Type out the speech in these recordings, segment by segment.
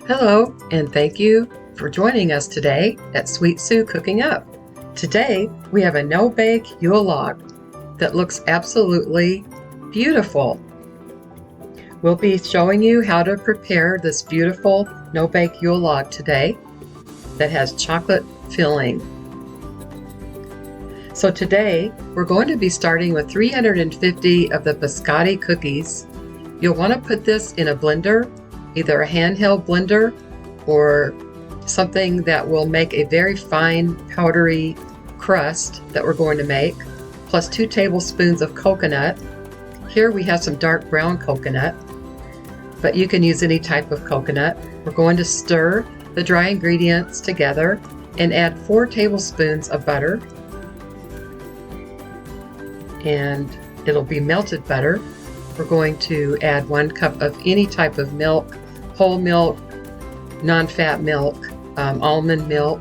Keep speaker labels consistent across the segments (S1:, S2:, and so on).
S1: Hello, and thank you for joining us today at Sweet Sue Cooking Up. Today, we have a no-bake Yule log that looks absolutely beautiful. We'll be showing you how to prepare this beautiful no-bake Yule log today that has chocolate filling. So today, we're going to be starting with 350 of the biscotti cookies. You'll want to put this in a blender, either a handheld blender or something that will make a very fine powdery crust that we're going to make, plus 2 tablespoons of coconut. Here we have some dark brown coconut, but you can use any type of coconut. We're going to stir the dry ingredients together and add 4 tablespoons of butter, and it'll be melted butter. We're going to add 1 cup of any type of milk, whole milk, non-fat milk, almond milk,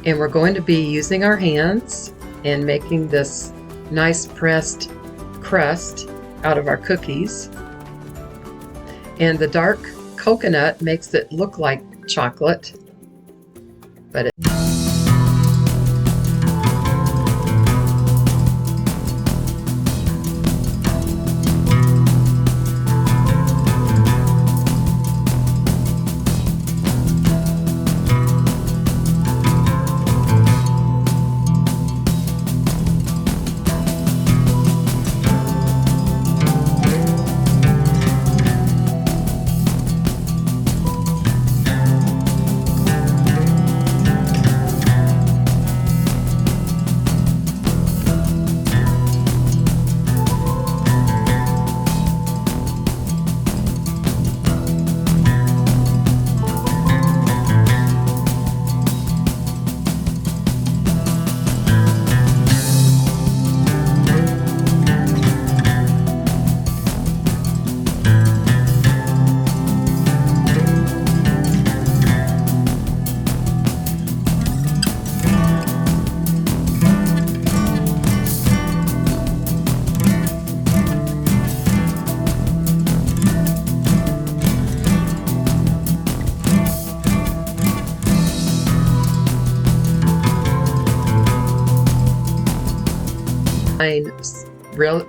S1: and we're going to be using our hands and making this nice pressed crust out of our cookies. And the dark coconut makes it look like chocolate, but it real.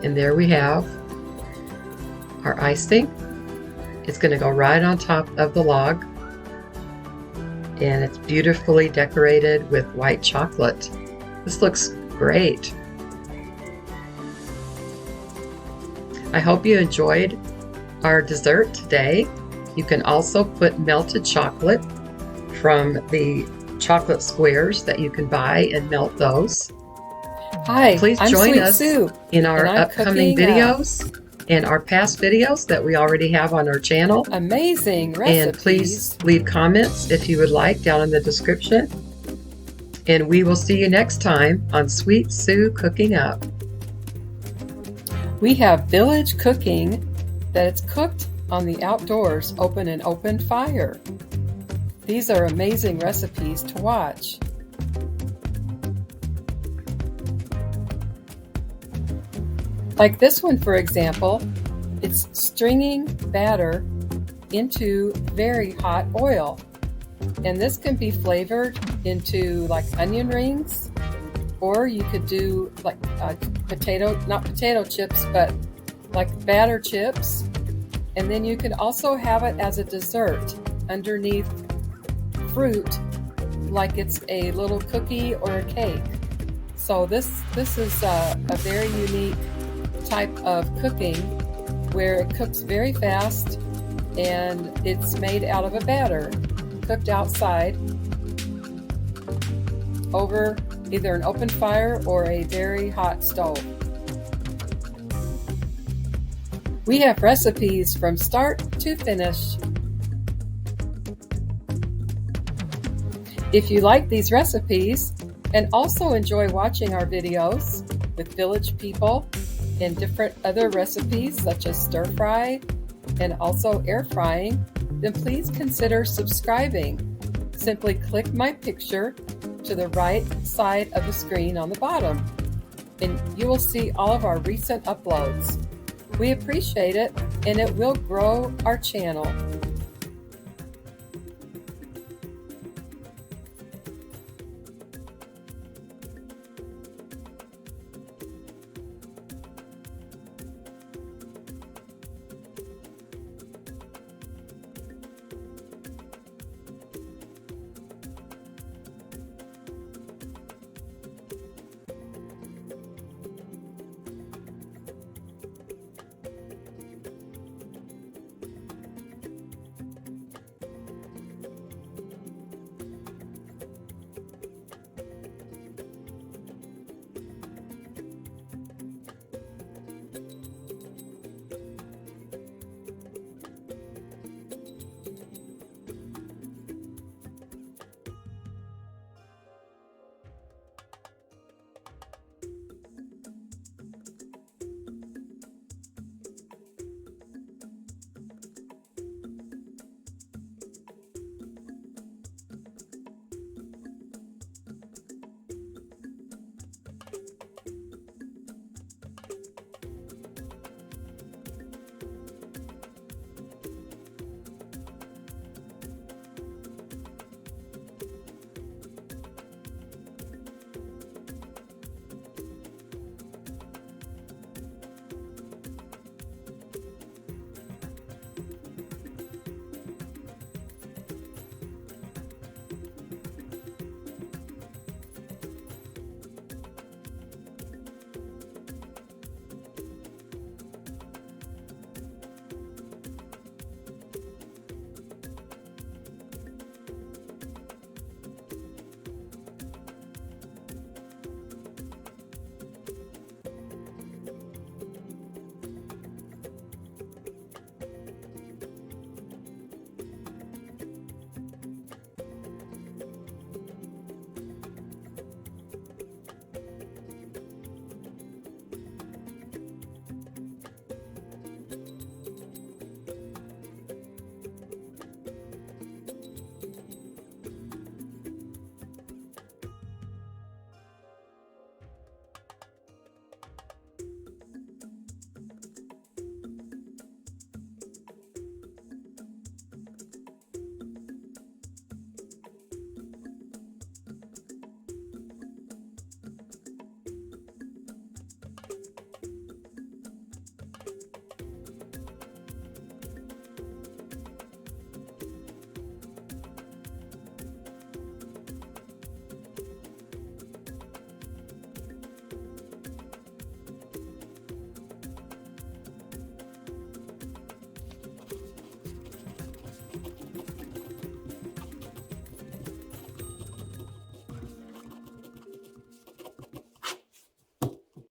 S1: And there we have our icing. It's going to go right on top of the log, and it's beautifully decorated with white chocolate. This looks great. I hope you enjoyed our dessert today. You can also put melted chocolate from the chocolate squares that you can buy and melt those.
S2: Hi,
S1: Please
S2: I'm
S1: join
S2: Sweet
S1: us
S2: Sue,
S1: in our
S2: and I'm
S1: upcoming
S2: cooking
S1: videos and our past videos that we already have on our channel.
S2: amazing
S1: And
S2: recipes.
S1: please leave comments if you would like down in the description. And we will see you next time on Sweet Sue Cooking Up.
S2: We have village cooking that is cooked on the outdoors over an open fire. These are amazing recipes to watch. Like this one, for example, it's stringing batter into very hot oil. And this can be flavored into like onion rings, or you could do like not potato chips, but like batter chips. And then you can also have it as a dessert underneath fruit, like it's a little cookie or a cake. So this is a very unique type of cooking where it cooks very fast and it's made out of a batter cooked outside over either an open fire or a very hot stove. We have recipes from start to finish. If you like these recipes and also enjoy watching our videos with village people and different other recipes such as stir fry and also air frying, then please consider subscribing. Simply click my picture to the right side of the screen on the bottom, and you will see all of our recent uploads. We appreciate it, and it will grow our channel.